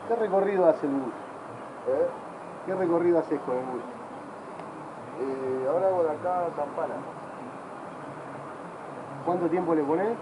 ¿Qué recorrido hace el bus? ¿Qué recorrido haces con el bus? Ahora hago de acá a Campana. ¿Cuánto tiempo le ponés?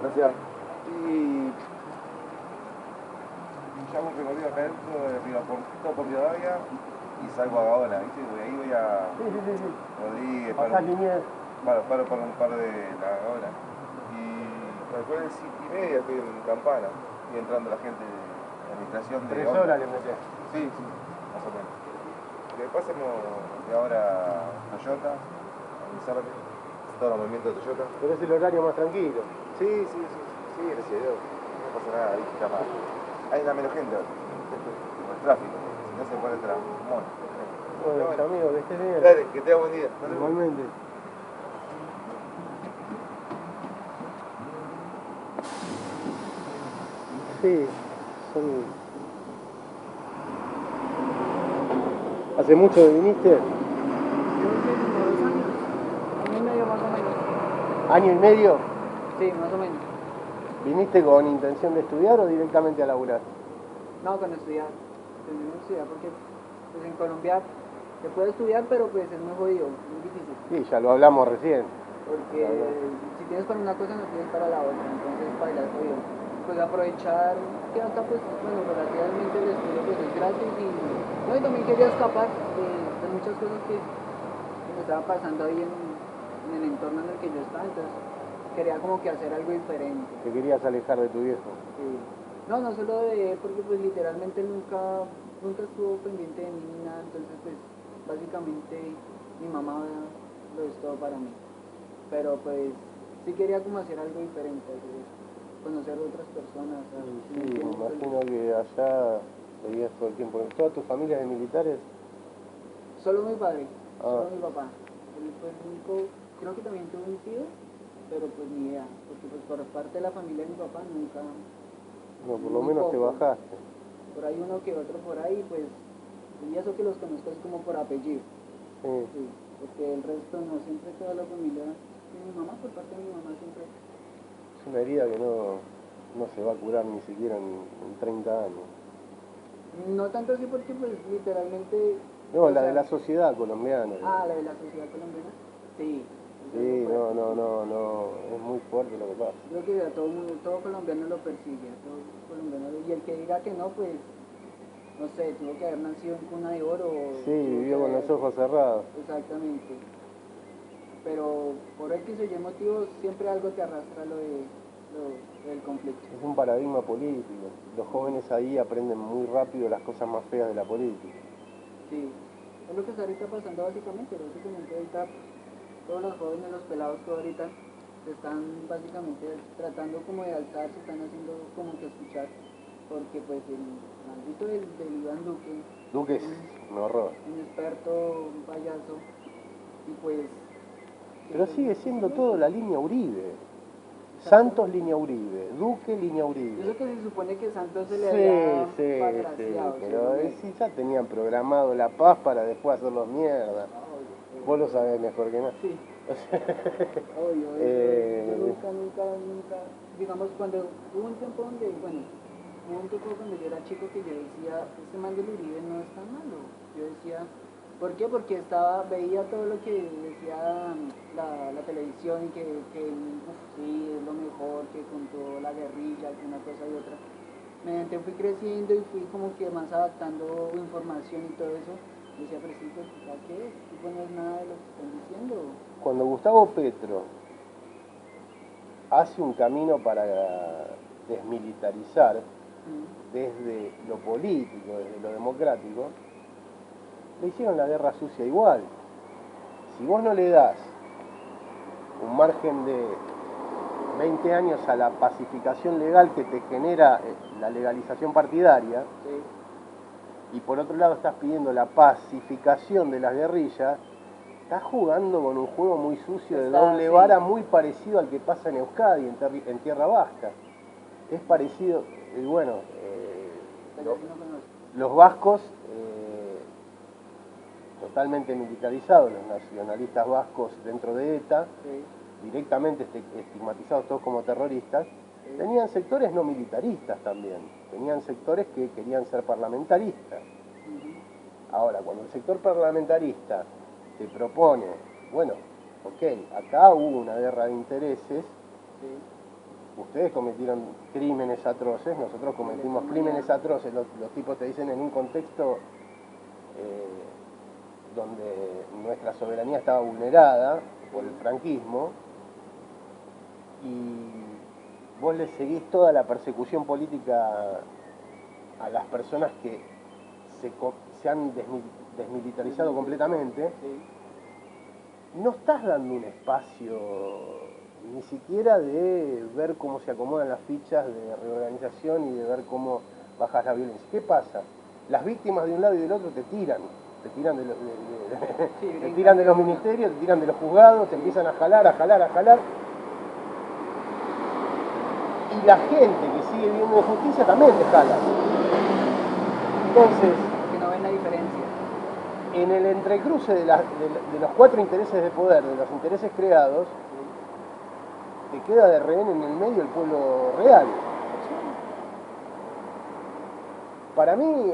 Gracias. Y ya hago un recorrido acá dentro de Rivaporto por Rivadavia y salgo a Gaona, ¿viste? Y ahí voy a Sí. Rodríguez, Pasás Liniers. paro para un par de la Gaona. Y después de 7:30 estoy en Campana y entrando la gente de la administración de 3 Onda. horas le metés. Sí, más o menos. Después hacemos de ahora Toyota, avisarle todos los movimientos de Toyota. Pero es el horario más tranquilo. Sí, gracias a Dios. No pasa nada, ahí está mal. Hay una menos gente ahora. Como el tráfico. Si no se pone el tráfico. Bueno, amigo, que estés bien. Dale, que tenga buen día. Igualmente. Sí, son... ¿Hace mucho que viniste? Yo sí, como 2 años, año y medio más o menos. ¿Año y medio? Sí, más o menos. ¿Viniste con intención de estudiar o directamente a laburar? No, con estudiar. Terminé de estudiar porque pues en Colombia se puede estudiar, pero pues es muy jodido, muy difícil. Sí, ya lo hablamos recién. Porque si tienes para una cosa no tienes para la otra, entonces para es jodido. Pues aprovechar que acá pues bueno, relativamente el estudio pues es gratis y también quería escapar de muchas cosas que me estaban pasando ahí en el entorno en el que yo estaba, entonces quería como que hacer algo diferente. Te querías alejar de tu viejo. Sí. No solo de él, porque pues literalmente nunca estuvo pendiente de mí ni nada, entonces pues básicamente mi mamá lo es todo para mí. Pero pues sí quería como hacer algo diferente, conocer otras personas. Sí, me imagino que allá veías todo el tiempo. ¿Toda tu familia de militares? Solo mi padre, solo mi papá. Él fue el único, creo que también tuvo un tío, pero pues ni idea, porque pues por parte de la familia de mi papá nunca... No, por lo menos te bajaste. Por ahí uno que otro por ahí, pues, y eso que los conozco es como por apellido. Sí, porque el resto no, siempre toda la familia de mi mamá, por parte de mi mamá siempre. Es una herida que no se va a curar ni siquiera en 30 años. No tanto así porque pues literalmente... No, la de la sociedad colombiana. Ah, la de la sociedad colombiana. Sí. Sí, no, es muy fuerte lo que pasa. Creo que a todo colombiano lo persigue, a todo colombiano, y el que diga que no, pues, no sé, tuvo que haber nacido en cuna de oro. Sí, vivió con los ojos cerrados. Exactamente. Pero por X o Y motivo siempre algo te arrastra lo del conflicto. Es un paradigma político. Los jóvenes ahí aprenden muy rápido las cosas más feas de la política. Sí, es lo que está ahorita pasando básicamente ahorita todos los jóvenes, los pelados que ahorita se están básicamente tratando como de alzar, se están haciendo como que escuchar, porque pues el maldito del Iván Duque. Duque es un horror. Un experto, un payaso, y pues... Pero sigue siendo todo la línea Uribe. Santos, línea Uribe. Duque, línea Uribe. Eso que se supone que Santos se le había Sí, pero sí, ya tenían programado la paz para después hacerlos mierda. Vos lo sabés mejor que nadie. Sí. Obvio, yo nunca, digamos, cuando hubo un tiempo donde, cuando yo era chico que yo decía, este man del Uribe no es tan malo. Yo decía, ¿por qué? Porque veía todo lo que decía la televisión y que sí, es lo mejor, que con toda la guerrilla, que una cosa y otra. Mediante fui creciendo y fui como que más adaptando información y todo eso. Decía, pero sí, pues, ¿qué es? Tipo, no es nada de lo que están diciendo. Cuando Gustavo Petro hace un camino para desmilitarizar desde lo político, desde lo democrático, le hicieron la guerra sucia igual. Si vos no le das un margen de 20 años a la pacificación legal que te genera la legalización partidaria, y por otro lado estás pidiendo la pacificación de las guerrillas, estás jugando con un juego muy sucio de Está, doble sí. vara, muy parecido al que pasa en Euskadi, en Tierra Vasca. Es parecido, y bueno, Pero sí no conozco. los vascos, totalmente militarizados, los nacionalistas vascos dentro de ETA, Sí, directamente estigmatizados todos como terroristas, sí. tenían sectores no militaristas también, tenían sectores que querían ser parlamentaristas. Ujú. Ahora, cuando el sector parlamentarista te propone, bueno, ok, acá hubo una guerra de intereses, Sí. ustedes cometieron crímenes atroces, nosotros cometimos crímenes atroces, los tipos te dicen en un contexto donde nuestra soberanía estaba vulnerada por el franquismo, y vos le seguís toda la persecución política a las personas que se han desmilitarizado completamente, Sí. no estás dando un espacio ni siquiera de ver cómo se acomodan las fichas de reorganización y de ver cómo bajas la violencia. ¿Qué pasa? Las víctimas de un lado y del otro te tiran Sí, te tiran de los ministerios, te tiran de los juzgados, te empiezan a jalar. Y la gente que sigue viviendo injusticia también te jala. Entonces, Que no ven la diferencia. en el entrecruce de los cuatro intereses de poder, de los intereses creados, te queda de rehén en el medio el pueblo real. Para mí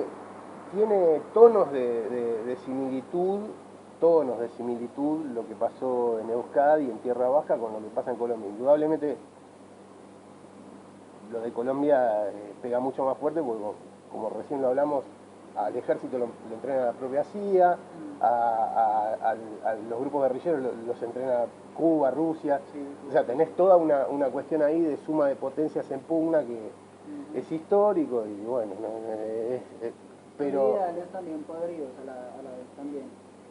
tiene tonos de similitud lo que pasó en Euskadi y en Tierra Baja con lo que pasa en Colombia. Indudablemente lo de Colombia pega mucho más fuerte porque, como recién lo hablamos, al ejército lo entrena la propia CIA, a los grupos guerrilleros los entrena Cuba, Rusia. Sí. O sea, tenés toda una cuestión ahí de suma de potencias en pugna que es histórico y bueno, pero... ideales también podridos a la vez también.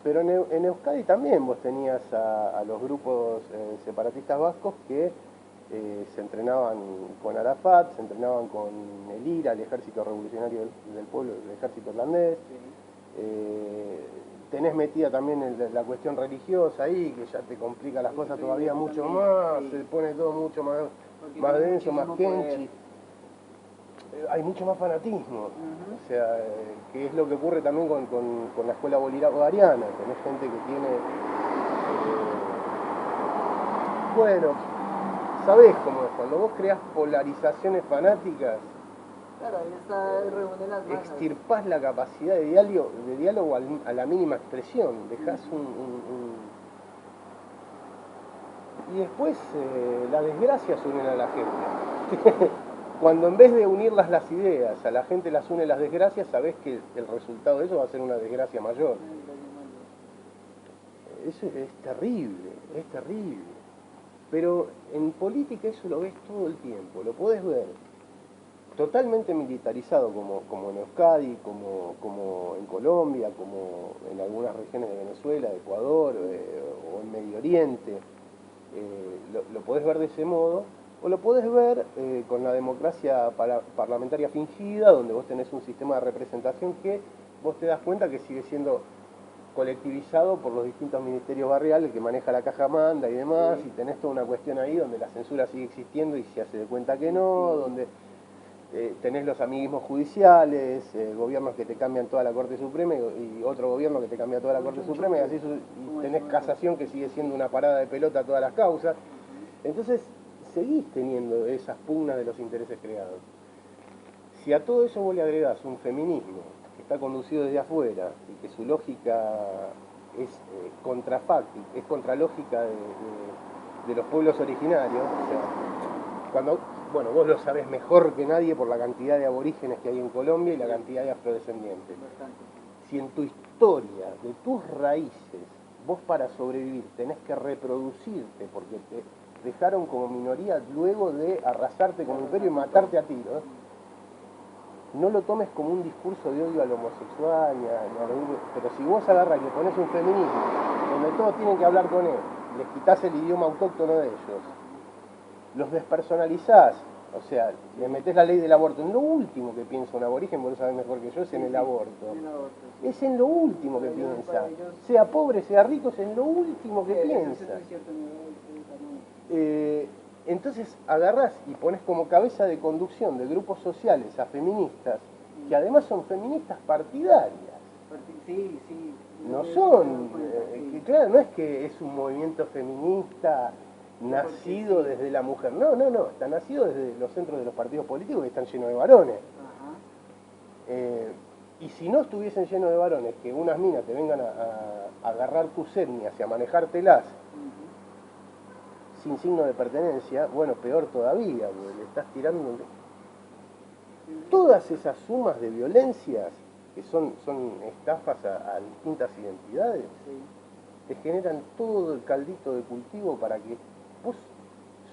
Pero en Euskadi también vos tenías a los grupos separatistas vascos que se entrenaban con Arafat, se entrenaban con el IRA, el Ejército Revolucionario del Pueblo, el ejército irlandés. Sí. Tenés metida también la cuestión religiosa ahí, que ya te complica las cosas todavía mucho también, más, sí. se pone todo mucho más Porque denso, más muchísimo kenchi. Hay mucho más fanatismo, Ujú. o sea, que es lo que ocurre también con la escuela bolivariana. Tenés gente que tiene, bueno, sabés cómo es, cuando vos creás polarizaciones fanáticas, Claro, ahí está, reúne las masas. extirpás la capacidad de diálogo a la mínima expresión, dejás y después las desgracias unen a la gente. Cuando en vez de unirlas las ideas, a la gente las une las desgracias, sabés que el resultado de eso va a ser una desgracia mayor. Eso es terrible, es terrible. Pero en política eso lo ves todo el tiempo, lo podés ver totalmente militarizado como en Euskadi, como en Colombia, como en algunas regiones de Venezuela, de Ecuador o en Medio Oriente. Lo podés ver de ese modo, o lo podés ver con la democracia parlamentaria fingida, donde vos tenés un sistema de representación que vos te das cuenta que sigue siendo colectivizado por los distintos ministerios barriales que maneja la caja manda y demás, y tenés toda una cuestión ahí donde la censura sigue existiendo y se hace de cuenta que no, donde tenés los amiguismos judiciales, gobiernos que te cambian toda la Corte Suprema y otro gobierno que te cambia toda la Corte Suprema, y así y tenés casación que sigue siendo una parada de pelota a todas las causas. Entonces seguís teniendo esas pugnas de los intereses creados. Si a todo eso vos le agregás un feminismo que está conducido desde afuera y que su lógica es contrafáctica, es contralógica de los pueblos originarios, o sea, cuando, bueno, vos lo sabés mejor que nadie por la cantidad de aborígenes que hay en Colombia y la cantidad de afrodescendientes. Si en tu historia, de tus raíces, vos para sobrevivir tenés que reproducirte porque te dejaron como minoría luego de arrasarte como imperio y matarte a tiros, no lo tomes como un discurso de odio al homosexual, pero si vos agarrás y le pones un feminismo donde todos tienen que hablar con él, les quitas el idioma autóctono de ellos, los despersonalizás O sea, le metés la ley del aborto. En lo último que piensa un aborigen, vos lo sabés mejor que yo, es en el aborto. Es en lo último que piensa. Sea pobre, sea rico, es en lo último que piensa. Entonces agarrás y pones como cabeza de conducción de grupos sociales a feministas, que además son feministas partidarias. Sí, sí. No son, claro, no es que es un movimiento feminista nacido desde la mujer, no, está nacido desde los centros de los partidos políticos que están llenos de varones. Y si no estuviesen llenos de varones, que unas minas te vengan a agarrar tus etnias y a manejártelas sin signo de pertenencia, bueno, peor todavía, porque le estás tirando todas esas sumas de violencias que son estafas a distintas identidades, te generan todo el caldito de cultivo para que vos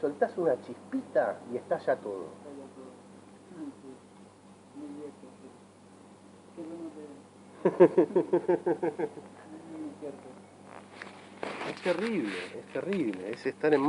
soltás una chispita y estalla todo. Es terrible, es estar en manos